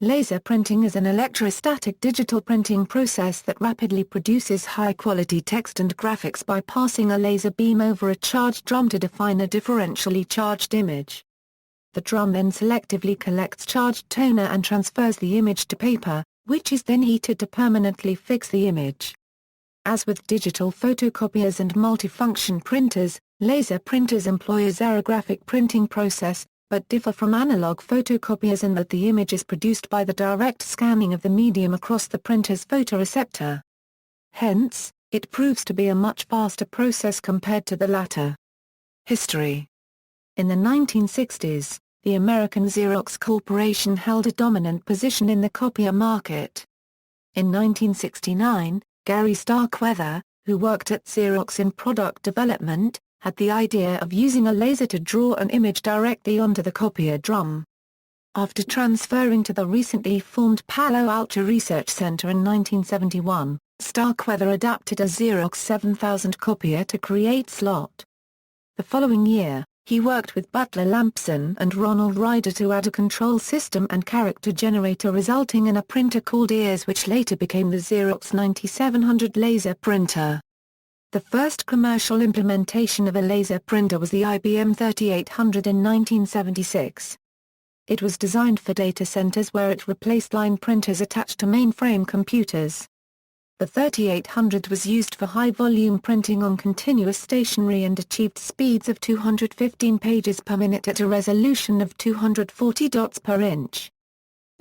Laser printing is an electrostatic digital printing process that rapidly produces high-quality text and graphics by passing a laser beam over a charged drum to define a differentially charged image. The drum then selectively collects charged toner and transfers the image to paper, which is then heated to permanently fix the image. As with digital photocopiers and multifunction printers, laser printers employ a xerographic printing process, but differ from analog photocopiers in that the image is produced by the direct scanning of the medium across the printer's photoreceptor. Hence, it proves to be a much faster process compared to the latter. History. In the 1960s, the American Xerox Corporation held a dominant position in the copier market. In 1969, Gary Starkweather, who worked at Xerox in product development, had the idea of using a laser to draw an image directly onto the copier drum. After transferring to the recently formed Palo Alto Research Center in 1971, Starkweather adapted a Xerox 7000 copier to create Slot. The following year, he worked with Butler Lampson and Ronald Ryder to add a control system and character generator, resulting in a printer called Ears, which later became the Xerox 9700 laser printer. The first commercial implementation of a laser printer was the IBM 3800 in 1976. It was designed for data centers where it replaced line printers attached to mainframe computers. The 3800 was used for high-volume printing on continuous stationery and achieved speeds of 215 pages per minute at a resolution of 240 dots per inch.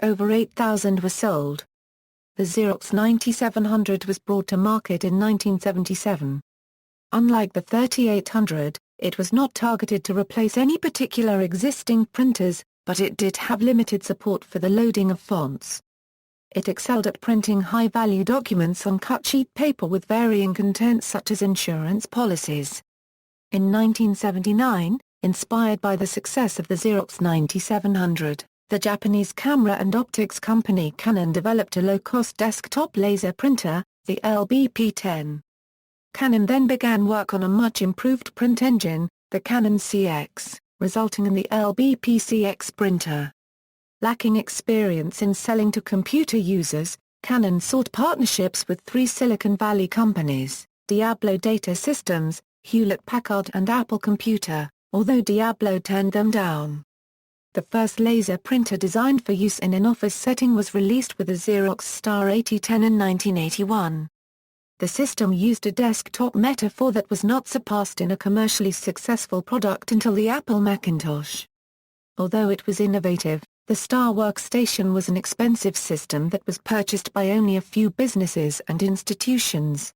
Over 8,000 were sold. The Xerox 9700 was brought to market in 1977. Unlike the 3800, it was not targeted to replace any particular existing printers, but it did have limited support for the loading of fonts. It excelled at printing high-value documents on cut-sheet paper with varying contents such as insurance policies. In 1979, inspired by the success of the Xerox 9700, the Japanese camera and optics company Canon developed a low-cost desktop laser printer, the LBP-10. Canon then began work on a much-improved print engine, the Canon CX, resulting in the LBP-CX printer. Lacking experience in selling to computer users, Canon sought partnerships with three Silicon Valley companies, Diablo Data Systems, Hewlett-Packard and Apple Computer, although Diablo turned them down. The first laser printer designed for use in an office setting was released with the Xerox Star 8010 in 1981. The system used a desktop metaphor that was not surpassed in a commercially successful product until the Apple Macintosh. Although it was innovative, the Star Workstation was an expensive system that was purchased by only a few businesses and institutions.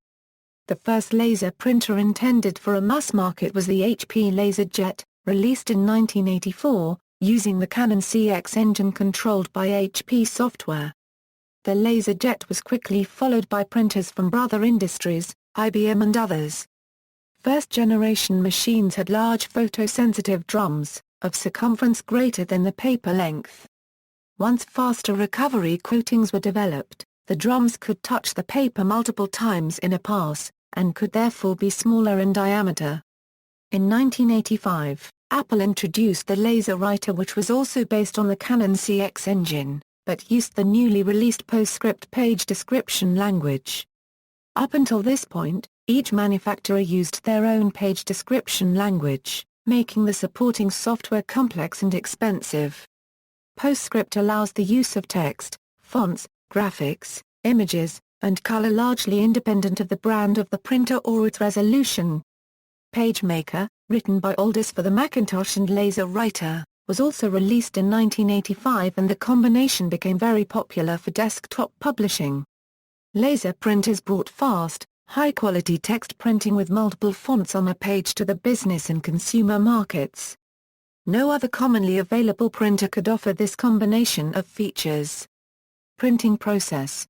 The first laser printer intended for a mass market was the HP Laserjet, released in 1984, using the Canon CX engine controlled by HP software. The Laserjet was quickly followed by printers from Brother Industries, IBM and others. First-generation machines had large photosensitive drums, of circumference greater than the paper length. Once faster recovery coatings were developed, the drums could touch the paper multiple times in a pass, and could therefore be smaller in diameter. In 1985, Apple introduced the LaserWriter, which was also based on the Canon CX engine, but used the newly released PostScript page description language. Up until this point, each manufacturer used their own page description language, making the supporting software complex and expensive. PostScript allows the use of text, fonts, graphics, images, and color largely independent of the brand of the printer or its resolution. PageMaker, written by Aldous for the Macintosh and LaserWriter, was also released in 1985, and the combination became very popular for desktop publishing. Laser printers brought fast, high-quality text printing with multiple fonts on a page to the business and consumer markets. No other commonly available printer could offer this combination of features. Printing process.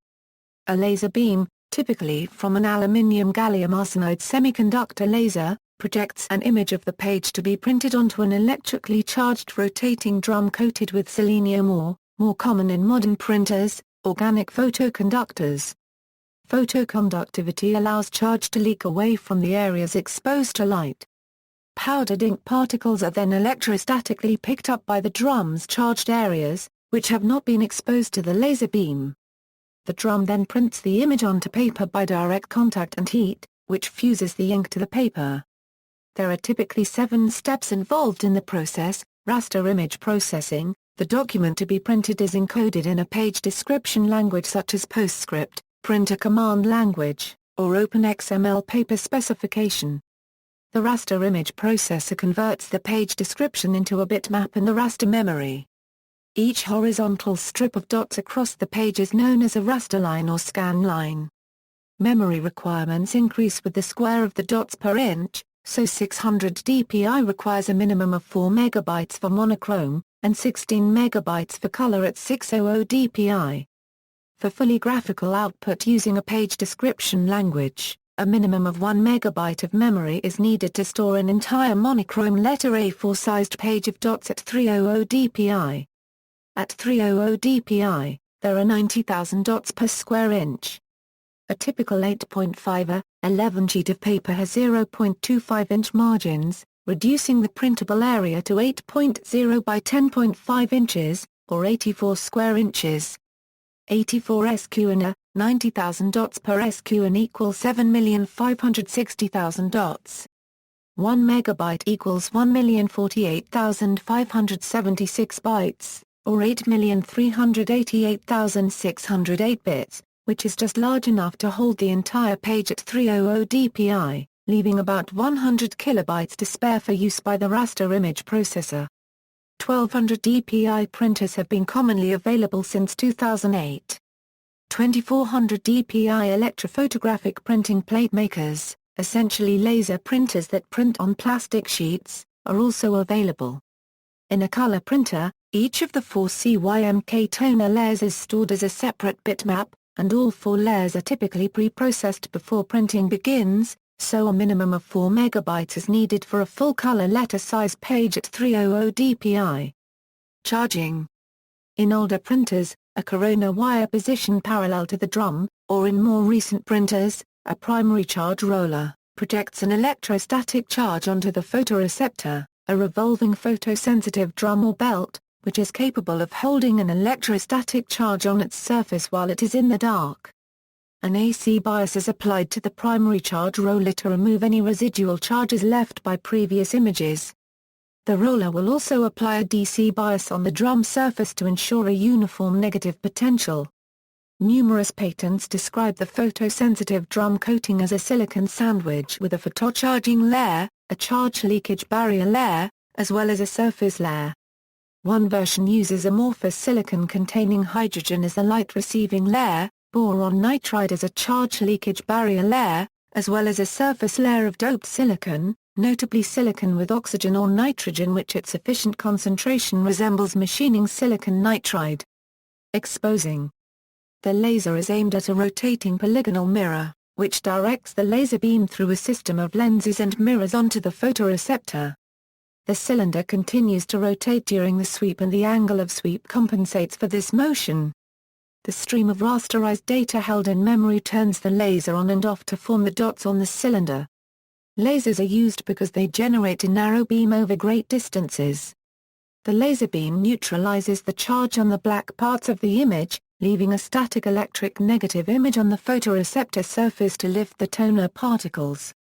A laser beam, typically from an aluminium gallium arsenide semiconductor laser, projects an image of the page to be printed onto an electrically charged rotating drum coated with selenium or, more common in modern printers, organic photoconductors. Photoconductivity allows charge to leak away from the areas exposed to light. Powdered ink particles are then electrostatically picked up by the drum's charged areas, which have not been exposed to the laser beam. The drum then prints the image onto paper by direct contact and heat, which fuses the ink to the paper. There are typically 7 steps involved in the process: raster image processing. The document to be printed is encoded in a page description language such as PostScript, printer command language, or OpenXML paper specification. The raster image processor converts the page description into a bitmap in the raster memory. Each horizontal strip of dots across the page is known as a raster line or scan line. Memory requirements increase with the square of the dots per inch, so 600 dpi requires a minimum of 4 MB for monochrome, and 16 MB for color at 600 dpi. For fully graphical output using a page description language, a minimum of 1 MB of memory is needed to store an entire monochrome letter A4-sized page of dots at 300 dpi. At 300 dpi, there are 90,000 dots per square inch. A typical 8.5/11 sheet of paper has 0.25-inch margins, reducing the printable area to 8.0 by 10.5 inches, or 84 square inches. 84 SQN, 90,000 dots per SQN equals 7,560,000 dots. 1 megabyte equals 1,048,576 bytes, or 8,388,608 bits, which is just large enough to hold the entire page at 300 dpi, leaving about 100 kilobytes to spare for use by the raster image processor. 1200 dpi printers have been commonly available since 2008. 2400 dpi electrophotographic printing plate makers, essentially laser printers that print on plastic sheets, are also available. In a color printer, each of the 4 CYMK toner layers is stored as a separate bitmap, and all 4 layers are typically pre-processed before printing begins, so a minimum of 4 megabytes is needed for a full-color letter-size page at 300 dpi. Charging. In older printers, a corona wire positioned parallel to the drum, or in more recent printers, a primary charge roller, projects an electrostatic charge onto the photoreceptor, a revolving photosensitive drum or belt, which is capable of holding an electrostatic charge on its surface while it is in the dark. An AC bias is applied to the primary charge roller to remove any residual charges left by previous images. The roller will also apply a DC bias on the drum surface to ensure a uniform negative potential. Numerous patents describe the photosensitive drum coating as a silicon sandwich with a photocharging layer, a charge leakage barrier layer, as well as a surface layer. One version uses amorphous silicon containing hydrogen as the light-receiving layer, boron nitride as a charge leakage barrier layer, as well as a surface layer of doped silicon, notably silicon with oxygen or nitrogen which at sufficient concentration resembles machining silicon nitride. Exposing. The laser is aimed at a rotating polygonal mirror, which directs the laser beam through a system of lenses and mirrors onto the photoreceptor. The cylinder continues to rotate during the sweep and the angle of sweep compensates for this motion. The stream of rasterized data held in memory turns the laser on and off to form the dots on the cylinder. Lasers are used because they generate a narrow beam over great distances. The laser beam neutralizes the charge on the black parts of the image, leaving a static electric negative image on the photoreceptor surface to lift the toner particles.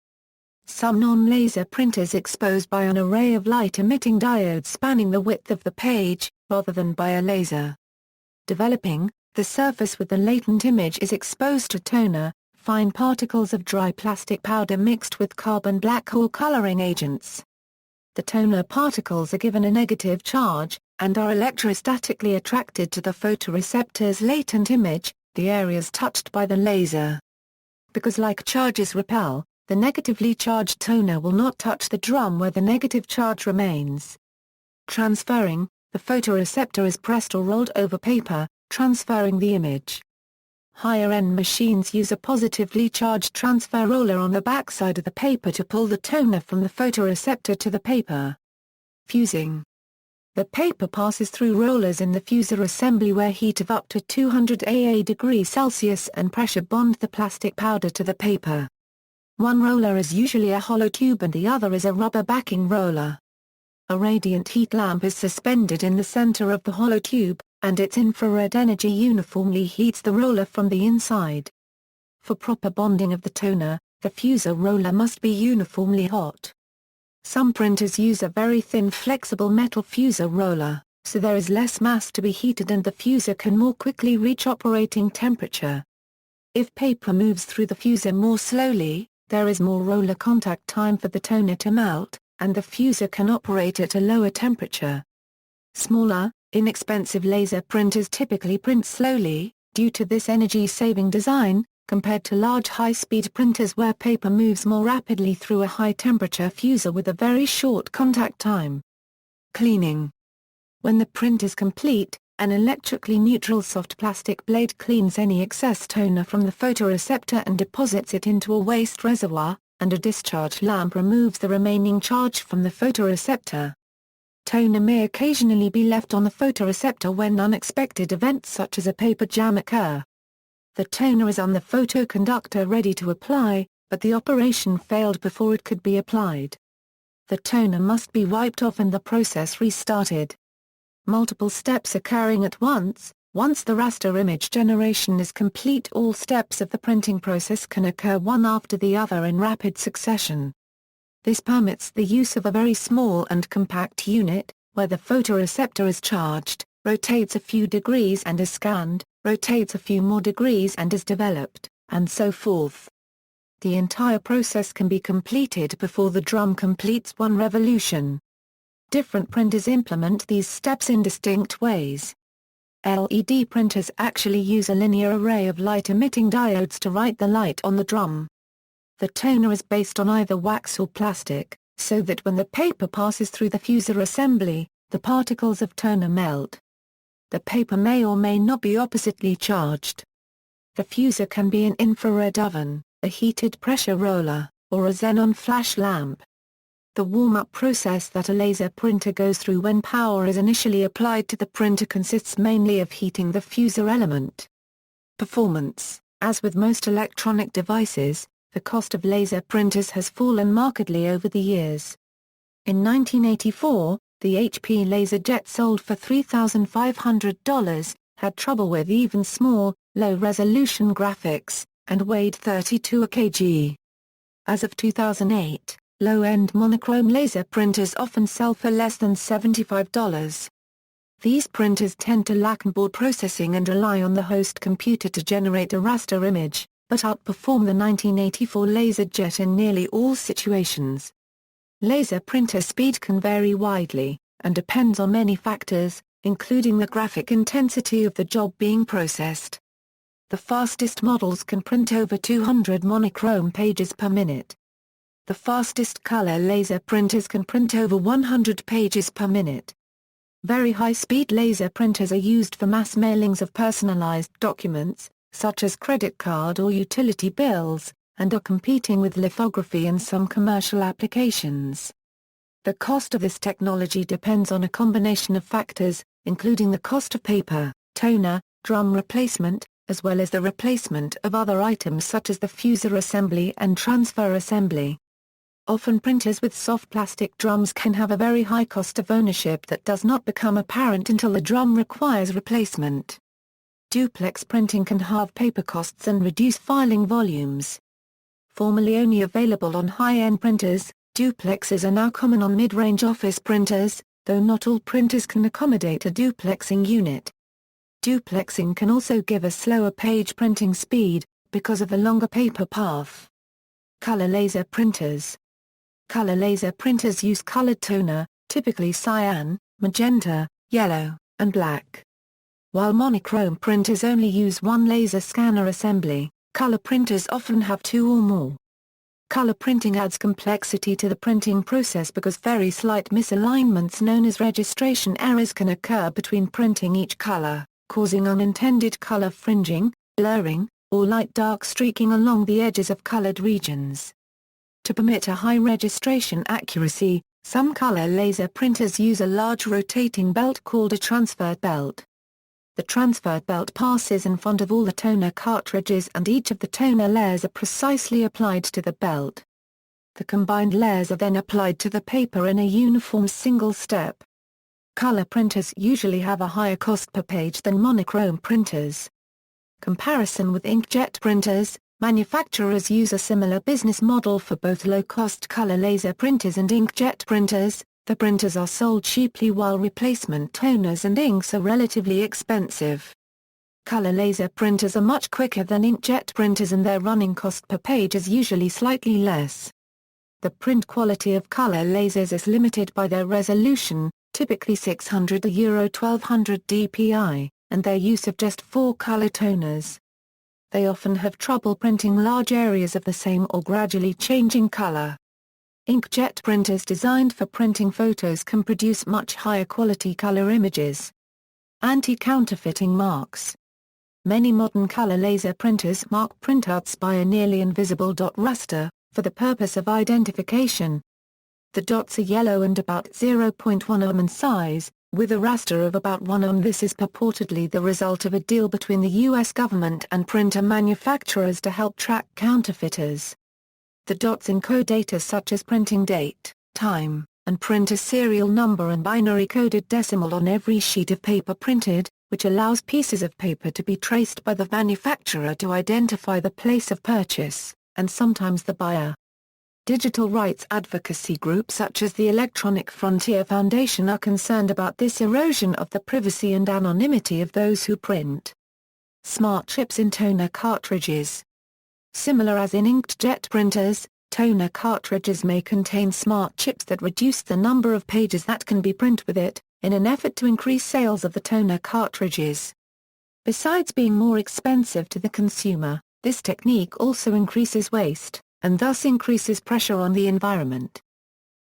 Some non-laser printers expose by an array of light-emitting diodes spanning the width of the page, rather than by a laser. Developing, the surface with the latent image is exposed to toner, fine particles of dry plastic powder mixed with carbon black or coloring agents. The toner particles are given a negative charge, and are electrostatically attracted to the photoreceptor's latent image, the areas touched by the laser. Because like charges repel, the negatively charged toner will not touch the drum where the negative charge remains. Transferring, the photoreceptor is pressed or rolled over paper, transferring the image. Higher-end machines use a positively charged transfer roller on the backside of the paper to pull the toner from the photoreceptor to the paper. Fusing. The paper passes through rollers in the fuser assembly where heat of up to 200 °C and pressure bond the plastic powder to the paper. One roller is usually a hollow tube and the other is a rubber backing roller. A radiant heat lamp is suspended in the center of the hollow tube, and its infrared energy uniformly heats the roller from the inside. For proper bonding of the toner, the fuser roller must be uniformly hot. Some printers use a very thin flexible metal fuser roller, so there is less mass to be heated and the fuser can more quickly reach operating temperature. If paper moves through the fuser more slowly, there is more roller contact time for the toner to melt, and the fuser can operate at a lower temperature. Smaller, inexpensive laser printers typically print slowly, due to this energy-saving design, compared to large high-speed printers where paper moves more rapidly through a high-temperature fuser with a very short contact time. Cleaning. When the print is complete, an electrically neutral soft plastic blade cleans any excess toner from the photoreceptor and deposits it into a waste reservoir, and a discharge lamp removes the remaining charge from the photoreceptor. Toner may occasionally be left on the photoreceptor when unexpected events such as a paper jam occur. The toner is on the photoconductor ready to apply, but the operation failed before it could be applied. The toner must be wiped off and the process restarted. Multiple steps occurring at once. Once the raster image generation is complete, all steps of the printing process can occur one after the other in rapid succession. This permits the use of a very small and compact unit, where the photoreceptor is charged, rotates a few degrees and is scanned, rotates a few more degrees and is developed, and so forth. The entire process can be completed before the drum completes one revolution. Different printers implement these steps in distinct ways. LED printers actually use a linear array of light-emitting diodes to write the light on the drum. The toner is based on either wax or plastic, so that when the paper passes through the fuser assembly, the particles of toner melt. The paper may or may not be oppositely charged. The fuser can be an infrared oven, a heated pressure roller, or a xenon flash lamp. The warm-up process that a laser printer goes through when power is initially applied to the printer consists mainly of heating the fuser element. Performance. As with most electronic devices, the cost of laser printers has fallen markedly over the years. In 1984, the HP Laserjet sold for $3,500, had trouble with even small, low-resolution graphics, and weighed 32 kg. As of 2008, low-end monochrome laser printers often sell for less than $75. These printers tend to lack onboard processing and rely on the host computer to generate a raster image, but outperform the 1984 Laserjet in nearly all situations. Laser printer speed can vary widely, and depends on many factors, including the graphic intensity of the job being processed. The fastest models can print over 200 monochrome pages per minute. The fastest color laser printers can print over 100 pages per minute. Very high-speed laser printers are used for mass mailings of personalized documents, such as credit card or utility bills, and are competing with lithography in some commercial applications. The cost of this technology depends on a combination of factors, including the cost of paper, toner, drum replacement, as well as the replacement of other items such as the fuser assembly and transfer assembly. Often printers with soft plastic drums can have a very high cost of ownership that does not become apparent until the drum requires replacement. Duplex printing can halve paper costs and reduce filing volumes. Formerly only available on high-end printers, duplexes are now common on mid-range office printers, though not all printers can accommodate a duplexing unit. Duplexing can also give a slower page printing speed, because of a longer paper path. Color laser printers. Color laser printers use colored toner, typically cyan, magenta, yellow, and black. While monochrome printers only use one laser scanner assembly, color printers often have two or more. Color printing adds complexity to the printing process because very slight misalignments known as registration errors can occur between printing each color, causing unintended color fringing, blurring, or light-dark streaking along the edges of colored regions. To permit a high registration accuracy, some color laser printers use a large rotating belt called a transfer belt. The transfer belt passes in front of all the toner cartridges and each of the toner layers are precisely applied to the belt. The combined layers are then applied to the paper in a uniform single step. Color printers usually have a higher cost per page than monochrome printers. Comparison with inkjet printers. Manufacturers use a similar business model for both low-cost color laser printers and inkjet printers. The printers are sold cheaply while replacement toners and inks are relatively expensive. Color laser printers are much quicker than inkjet printers and their running cost per page is usually slightly less. The print quality of color lasers is limited by their resolution, typically 600-1200 dpi, and their use of just 4 color toners. They often have trouble printing large areas of the same or gradually changing color. Inkjet printers designed for printing photos can produce much higher quality color images. Anti-counterfeiting marks. Many modern color laser printers mark printouts by a nearly invisible dot raster, for the purpose of identification. The dots are yellow and about 0.1 ohm in size, with a raster of about 1 ohm. This is purportedly the result of a deal between the U.S. government and printer manufacturers to help track counterfeiters. The dots encode data such as printing date, time, and printer serial number and binary-coded decimal on every sheet of paper printed, which allows pieces of paper to be traced by the manufacturer to identify the place of purchase, and sometimes the buyer. Digital rights advocacy groups such as the Electronic Frontier Foundation are concerned about this erosion of the privacy and anonymity of those who print. Smart chips in toner cartridges. Similar as in inkjet printers, toner cartridges may contain smart chips that reduce the number of pages that can be printed with it, in an effort to increase sales of the toner cartridges. Besides being more expensive to the consumer, this technique also increases waste, and thus increases pressure on the environment.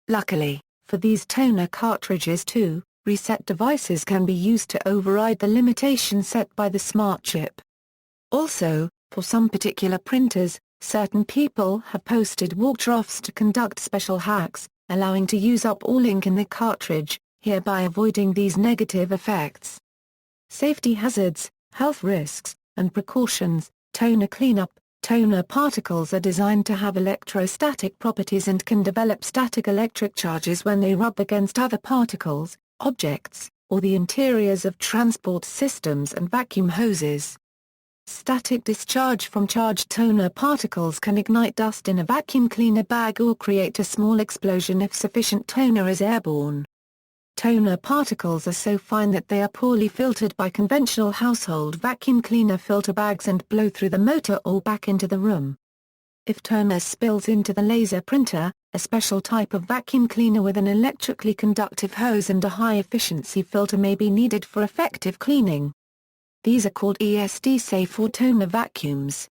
Luckily, for these toner cartridges too, reset devices can be used to override the limitation set by the smart chip. Also, for some particular printers, certain people have posted walkthroughs to conduct special hacks, allowing to use up all ink in the cartridge, hereby avoiding these negative effects. Safety hazards, health risks, and precautions. Toner cleanup. Toner particles are designed to have electrostatic properties and can develop static electric charges when they rub against other particles, objects, or the interiors of transport systems and vacuum hoses. Static discharge from charged toner particles can ignite dust in a vacuum cleaner bag or create a small explosion if sufficient toner is airborne. Toner particles are so fine that they are poorly filtered by conventional household vacuum cleaner filter bags and blow through the motor or back into the room. If toner spills into the laser printer, a special type of vacuum cleaner with an electrically conductive hose and a high-efficiency filter may be needed for effective cleaning. These are called ESD-safe or toner vacuums.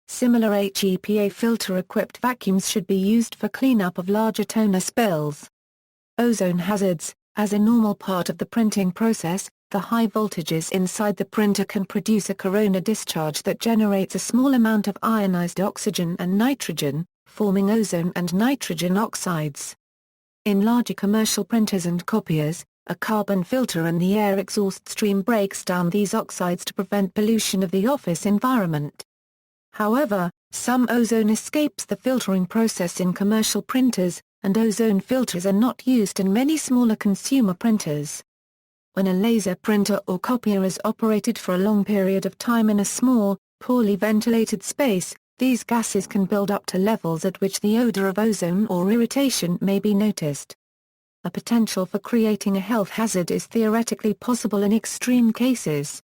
Similar HEPA filter-equipped vacuums should be used for cleanup of larger toner spills. Ozone hazards. As a normal part of the printing process, the high voltages inside the printer can produce a corona discharge that generates a small amount of ionized oxygen and nitrogen, forming ozone and nitrogen oxides. In larger commercial printers and copiers, a carbon filter in the air exhaust stream breaks down these oxides to prevent pollution of the office environment. However, some ozone escapes the filtering process in commercial printers, and ozone filters are not used in many smaller consumer printers. When a laser printer or copier is operated for a long period of time in a small, poorly ventilated space, these gases can build up to levels at which the odor of ozone or irritation may be noticed. A potential for creating a health hazard is theoretically possible in extreme cases.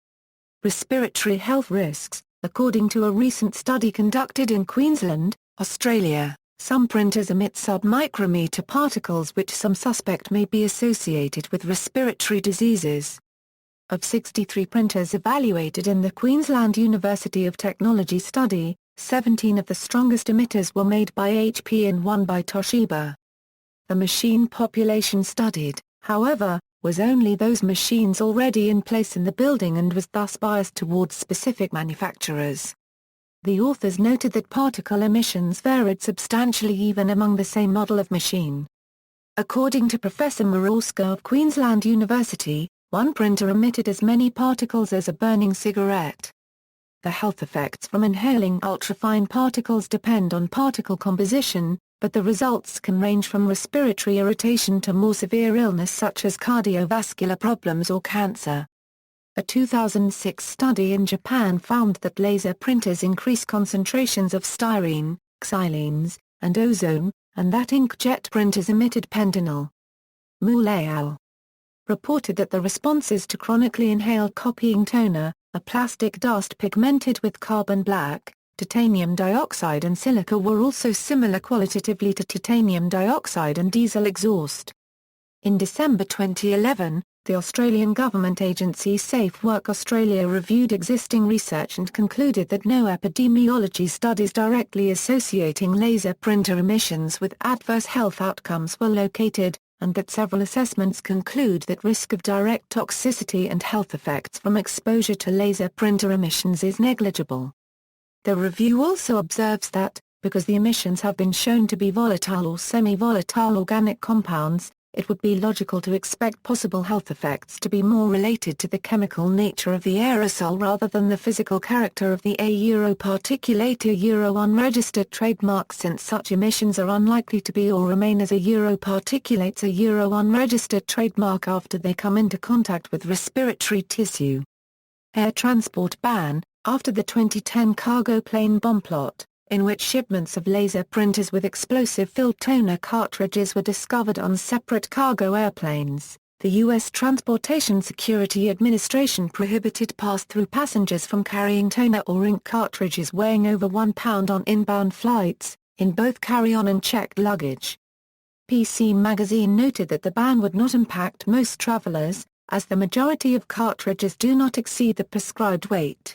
Respiratory health risks. According to a recent study conducted in Queensland, Australia, some printers emit sub-micrometer particles which some suspect may be associated with respiratory diseases. Of 63 printers evaluated in the Queensland University of Technology study, 17 of the strongest emitters were made by HP and 1 by Toshiba. The machine population studied, however, was only those machines already in place in the building and was thus biased towards specific manufacturers. The authors noted that particle emissions varied substantially even among the same model of machine. According to Professor Mororska of Queensland University, one printer emitted as many particles as a burning cigarette. The health effects from inhaling ultrafine particles depend on particle composition, but the results can range from respiratory irritation to more severe illness such as cardiovascular problems or cancer. A 2006 study in Japan found that laser printers increase concentrations of styrene, xylenes, and ozone, and that inkjet printers emitted pentanol. Mu et al. Reported that the responses to chronically inhaled copying toner, a plastic dust pigmented with carbon black, titanium dioxide and silica, were also similar qualitatively to titanium dioxide and diesel exhaust. In December 2011, the Australian government agency Safe Work Australia reviewed existing research and concluded that no epidemiology studies directly associating laser printer emissions with adverse health outcomes were located, and that several assessments conclude that risk of direct toxicity and health effects from exposure to laser printer emissions is negligible. The review also observes that, because the emissions have been shown to be volatile or semi-volatile organic compounds, it would be logical to expect possible health effects to be more related to the chemical nature of the aerosol rather than the physical character of the particulate unregistered trademark, since such emissions are unlikely to be or remain as particulates unregistered trademark after they come into contact with respiratory tissue. Air transport ban. After the 2010 cargo plane bomb plot, in which shipments of laser printers with explosive-filled toner cartridges were discovered on separate cargo airplanes, the U.S. Transportation Security Administration prohibited pass-through passengers from carrying toner or ink cartridges weighing over 1 pound on inbound flights, in both carry-on and checked luggage. PC Magazine noted that the ban would not impact most travelers, as the majority of cartridges do not exceed the prescribed weight.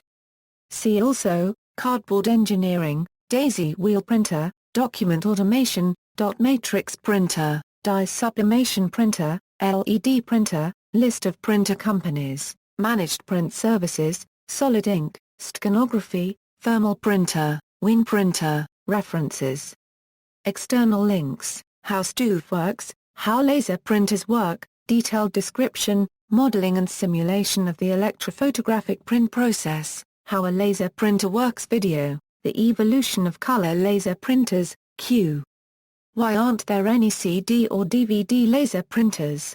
See also, cardboard engineering, daisy wheel printer, document automation, dot matrix printer, dye sublimation printer, LED printer, list of printer companies, managed print services, solid ink, steganography, thermal printer, wing printer, references. External links, How STUF works, How laser printers work, detailed description, modeling and simulation of the electrophotographic print process, How a laser printer works video, The evolution of color laser printers, Q. Why aren't there any CD or DVD laser printers?